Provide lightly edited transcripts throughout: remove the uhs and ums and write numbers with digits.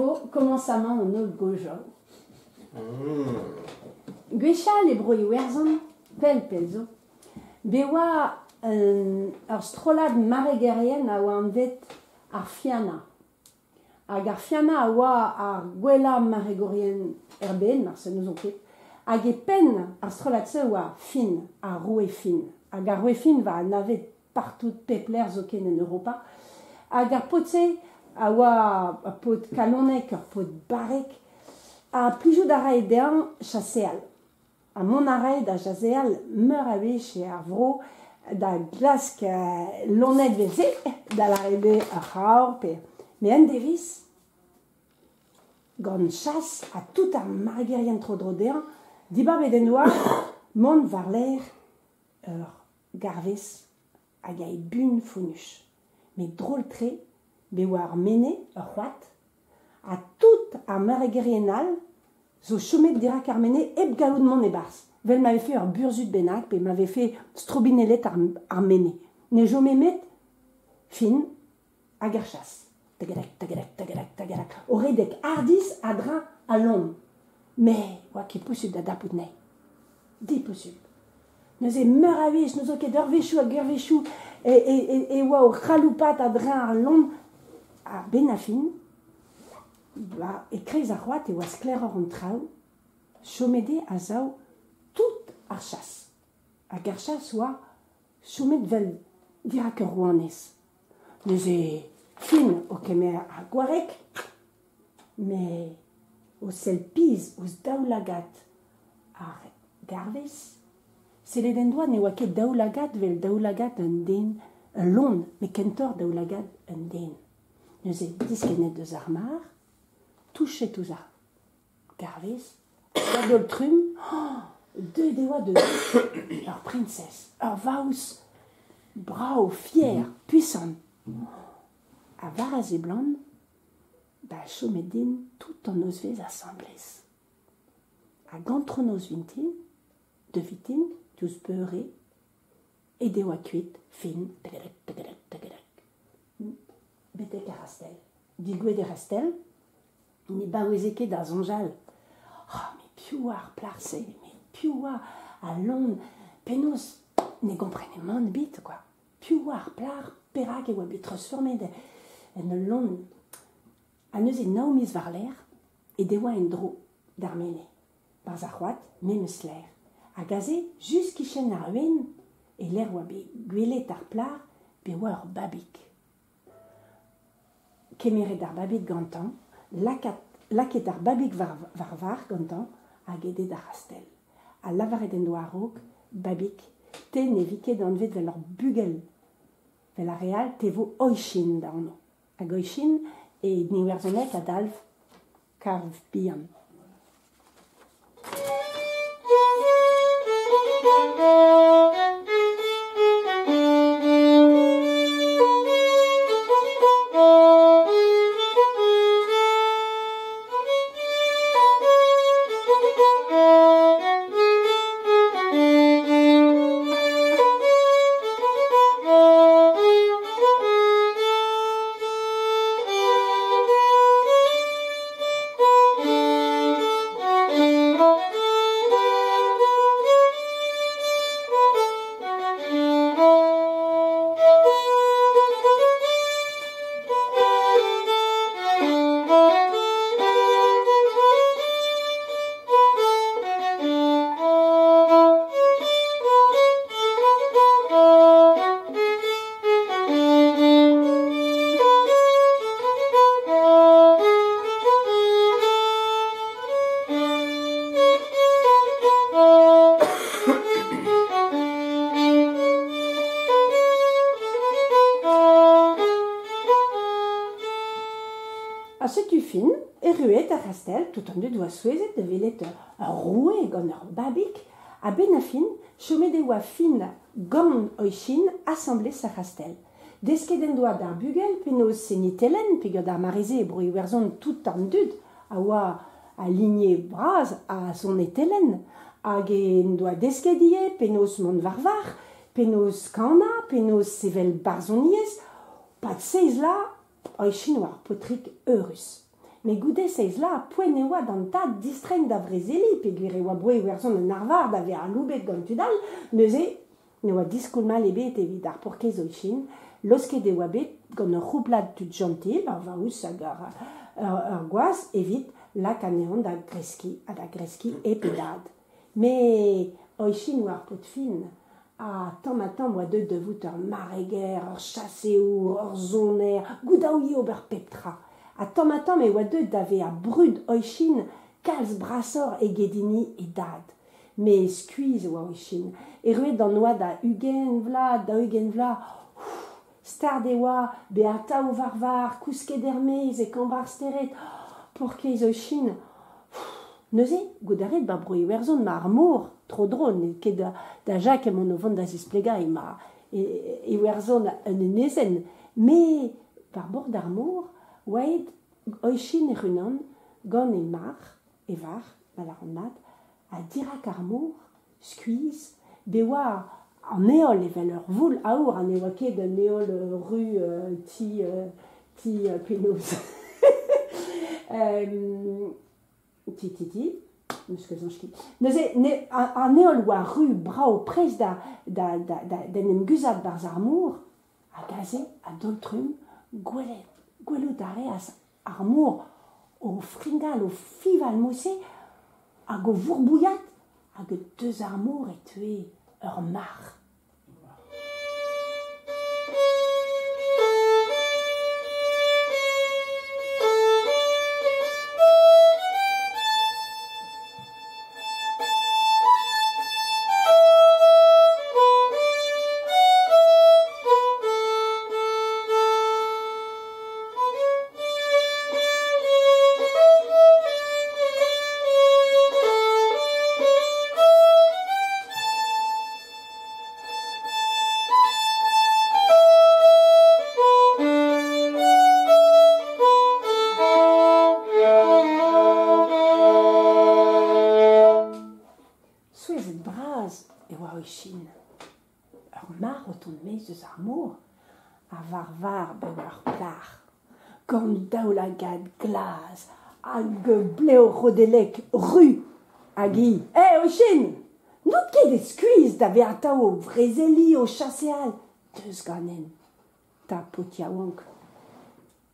Evo, commençament en ol gojo. Gwechal e bro iwerzon, pelzo. Bewa ur strolad maregerien a oa an vet ar fiana. Hag ar fiana a oa ar gwella maregorien erben, mar se nous on ket. Hag e pen ar strolad se oa fin, ar roue fin. Hag ar roue fin va navet partout pepler zo ken en Europa. Hag ar potse a oa a pot kalonek, ar pot barek, a plijout a ra edean chaseal. A mon arrêt da jazeal meur a wech e ar vro da glask lonet veze, da la rebe a c'haor pe. Me en devis, gant chas a tout ar margerien tro drodean, diba beden doa, mont var l'air ur garvez hag a e bun fonus. Me drôle tre, be oa ar mene, ur c'hoat, a tout ar margerienal zo chomet dirak ar mene eb galout mon e bars. Vel m'avait fait ur burzut bennak, pe m'avait fait strobinelet ar mene. Ne jo met fin hag ar chas. Tagadek, tagadek, tagadek, tagadek. Oredek ardis a dra a lom. Me, oa ket posub da dapout ne. Di posub. Neus e meur a wech, neus o ket ur vechou hag ur vechou, e oa o c'haloupat a dra ar lom a ben a fin. Ba, e kreiz ar c'hoat e oa skler ur an traoù, chomede a zao tout ar chas. Hag ar chas oa chomet vel dirak ur rouanez. Neus e fin o kemer ar gwarek, me o sel piz ouz daoulagat ar garvez, selet en doa ne oa ket daoulagat vel daoulagat un den, un lon, me kentor daoulagat un den. Neus e diskenet deus ar mar, touchet ouz ar garvez, gadol trum, deux deoa de ur princess, ur vaous brao, fier, puissant. A varaz e blan, ba chomet din tout an eus vez assemblez. A gantron eus vintin, de vitin, diouz beure, e deoa kuit, fin, tagadek, tagadek, tagadek. Betek a rastel. Digouet e rastel, ne baoueze ket da zonjal. Oh, me piou ar plarse, me piou a lon, penaos ne gomprene man bit, quoi. Piou ar plar, perak e oa bet transformet en lon. A neus e naomiz var l'air, e deoa en dro d'ar mene. Barz ar c'hoat, me meus l'air. A gaze, just kichen ar uen, e l'air oa bet gwelet ar plar, be oa ur babik. Kemeret ar babik gantan, laket ar babik var gantan, hag edet ar rastel. A lavaret en doa rog, babik, te ne viket an vet vel ur bugel. Vel ar real, te vo oichin da anno. Hag oichin, e ni werzonet a dalv karv bihan. A setu fin, e ruet a rastel, tout an deud oa souezet de velet ur roue gant ur babik, a ben a fin, chomet e oa fin gant oichin assemblez a rastel. Desket en doa d'ar bugel, penaos se nitelen, peogwir d'ar marize e bro iwerzon tout an dud, a oa a ligne braz a son etelen, hag en doa desket ie, penaos mont var, penaos kana, penaos sevel barzoniez, pat seiz la, oichin war potrik eurus. Mais goudet seiz là, poen e oa d'an tad distren da vrezeli, pe gwir e oa broe werzon an arvar da ve ar loubet gant tudal, neuze, ne oa diskoul mal ebet evit ar porkez oichin, losket e oa bet gant ur roublad tud gentil, ar vaous hag ur gwaz, evit lak anean da greski e pedad. Me oichin war pot fin, tamm oa deut devout ur mareger, ur chaseour, ur zoner, goudaouie ober peptra. Tamm e oa deut da ve a brud oichin kalz brasor e gedini e dad. Me skuiz oa oichin. E ruet d'an oa da ugen vla, stard e oa, beata o varvar, kousket ermez e kambrar steret, porkez oichin. Neuze, goudaret ba broe werzon ma ar mor, tro dron, ket da jak e mon o vont da zisplega e werzon un enezen. Me, par bord d'ar mor, oaet oichin e c'hunan gant e mar, e var, malaronat, a dirak ar mor, skuiz, be oa an eol evel ur voul aour, an e oa ket un eol rue ti penaos. Ti, neus ket zanjki. Neuze, an eol oa rue brao prez d'en emguzad barz ar mor, a gaze, a doltrum, gwelout areas ar mor o fringal, o fival mousse, hag o vourbouillat, hag deus ar mor e tue ur mar. Mar o ton meiz eus ar mor, a var be ur plar, gant daoulagad glaz, hag bleo rodelek ru, hag i. Oichin, n'out ket e skuiz da veata o vrezeli o chaseal, deus ganen, ta potiaouank.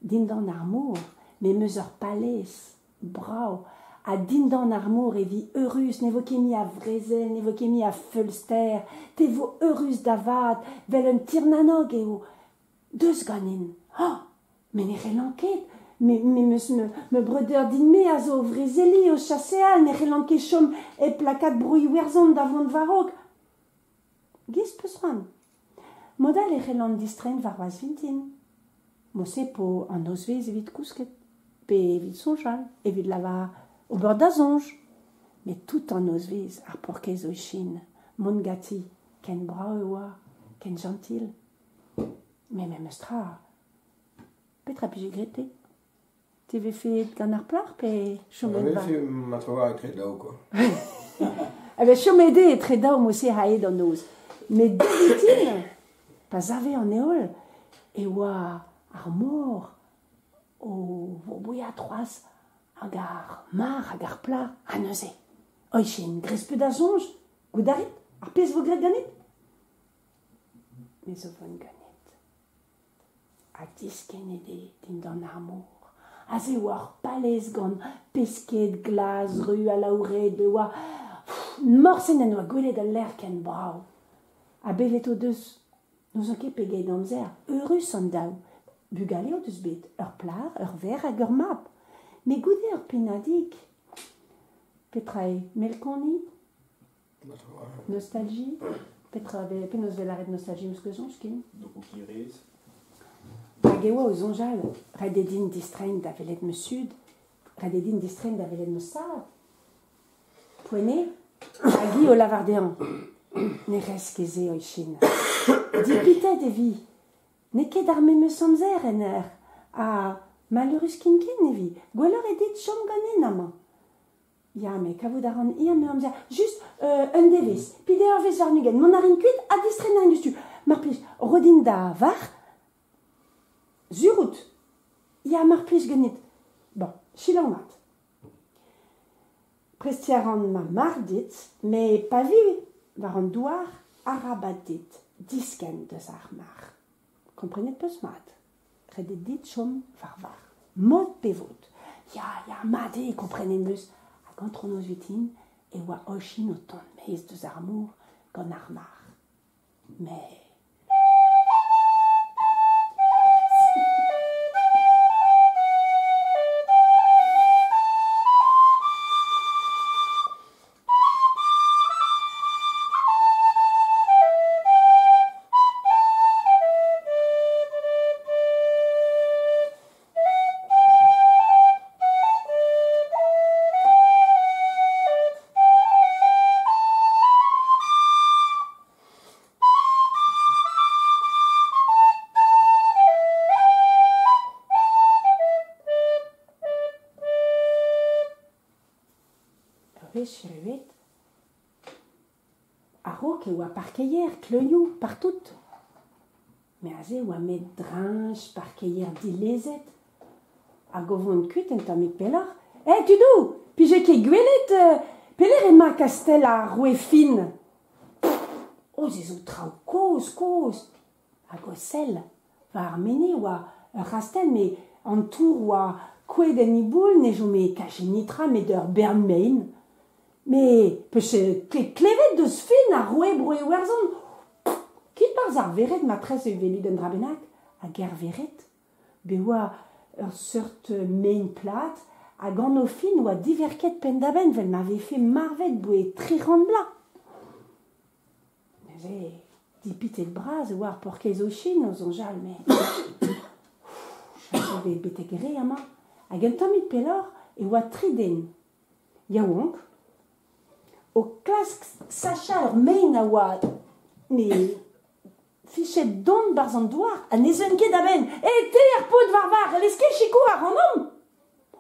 Dindan ar mor, me meus ur palez, brao, a dindan ar mor evi eurus, ne vo ket mi a vrezel, ne vo ket mi a feulster, te vo eurus da vat, vel un tirnanog eo, deus ganin. Men e relanket, me meus me breder din me a zo vrezeli o chaseal, ne relanket chom e plakat broui werzon da vont varog. Giz peus ran. Modal e relant distren var oaz vintin. Mose po an ozvez evit kousket, pe evit sonjal, evit lava o bord da zonj. Mais tout an ozvez ar porkez oichin, mon gati, ken brao e oa, ken gentil. Me eus tra, petra pije grete. Te ve fet gant ar plar, pe chomet va. Fe ma trova e tre dao, quoi. Chomede e tre dao mose ha e d'an oz. Me devitin, pa zave an eol, e oa ar mor o vourbouillat troaz hag ar mar hag ar plar a neuze. Oichin, grespet da zonj, goudarit, ar pez vo gret ganet? Me zo von ganet. A disken ede din dan ar mor. A ze oa palez gant pesket, glaz, ru a laouret, be oa morsen en oa gwelet al ler ken brao. A bevet o deus, nous an ket pegeit amzer, eurus an daou. Bugale o deus bet, ur plar, ur ver hag ur map. Me goude ur penadig. Petra e melkoni? Nostalgie? Petra pe neus velaret nostalgie meus ket zonj ken? Donc, qui reste. Hag e oa o zonjal, red edin distren da velet meus sud, red edin distren da velet meus sad. Poene, hag i o lavardean. Ne rez keze oichin. Dipitet evi. Ne ket ar meus amzer en ur. A malheurus kinken evi. Gwellor edit chom ganen amañ. Ya, me kavout ar an iam me amzer. Just un devez. Pide ur vez war nugen. Mon arin kuit a distren ar industu. Mar plij, rodin da var. Zurout. Ya, mar plij ganit. Bon, Chilaumat. Prestiaran ma mardit, mais pas vu, var un douar arabatit, disken de armar. Comprenez pas mat. Credet dit chom varvar. Mod pevot. Ja, made, comprenez mus. A gantronos vitin, et wa ochin au ton meis de armour, gon armar. Mais... Cheruet, Arok et oa parkeyer, cleuillou, partout. Mais azé oa met drinche, parkeyer dilezet. A govon kut en tamik pelor. Tudou, pije ket gwelet, peler ema kastel a roue fin. Oh, zezou trao koz. A gosel, va armene oa rastel, mais an tour oa koued en iboul, ne jo me kajenitra, me d'ur bernmein. Mais, peche klevet deus fin a roue broe werzon. Kit barz ar veret ma prez veli d'un drabenak, a ger veret. Be oa ur seurt main plat, a gant o fin oa diverket pendaben, vel m'ave fait marvet boe tri rand bla. Neze, dipit et braz oa ar porkez o chin o zonjal, mais... Chase bete gre ama. A gant tamit pelor, e oa triden. Yaouank, o klask sacha ur main a oa ne fichet don barz an douar a nezen ket aben. Te ar pot var, leske chikou ar an om.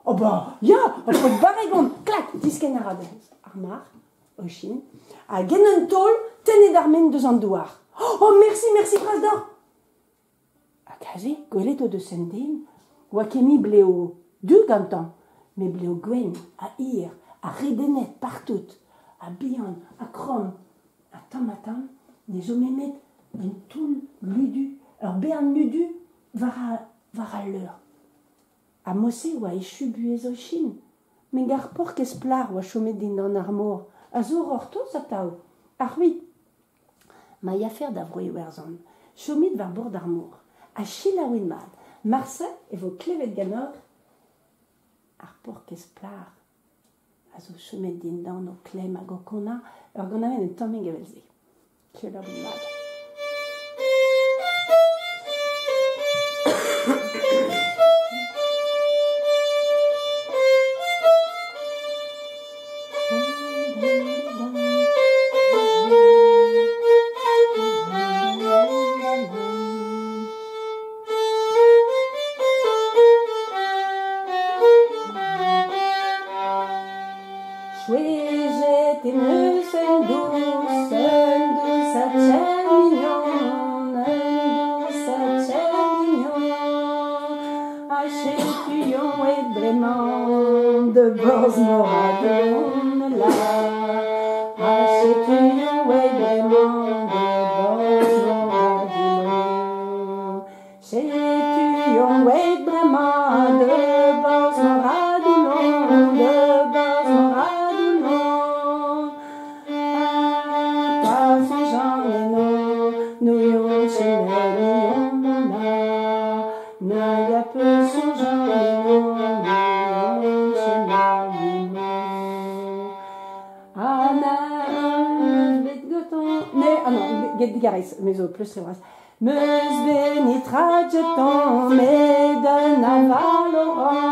Oh ba, ya, ar pot baregon, klak, disken ar adez. Ar mar, o chin, a gen un tol, tenet ar men deus an douar. Oh, merci, braz d'or. A kaze, gwelet o deus en den, oa kemi bleo du gantan, me bleo gwen, a ir, a redenet partout. A bihan, a krom, a tam, ne zo memet un toul ludu, ur bern ludu, var a leur. A mosse oa echu buez o chin, men gar pork esplar oa chomet din an armor, a zo ortoz a tao. Ar oui, ma yafer da vroe werzon, chomit var bord armor, a chilaouin mad, marsa e vo klevet ganor, ar pork esplar, a zo chomet din dan o klem a go kona, ur gant aven en tammig evelze. Chilaouin mad. Plus le reste. Meus benitra jeton, me d'un aval oran.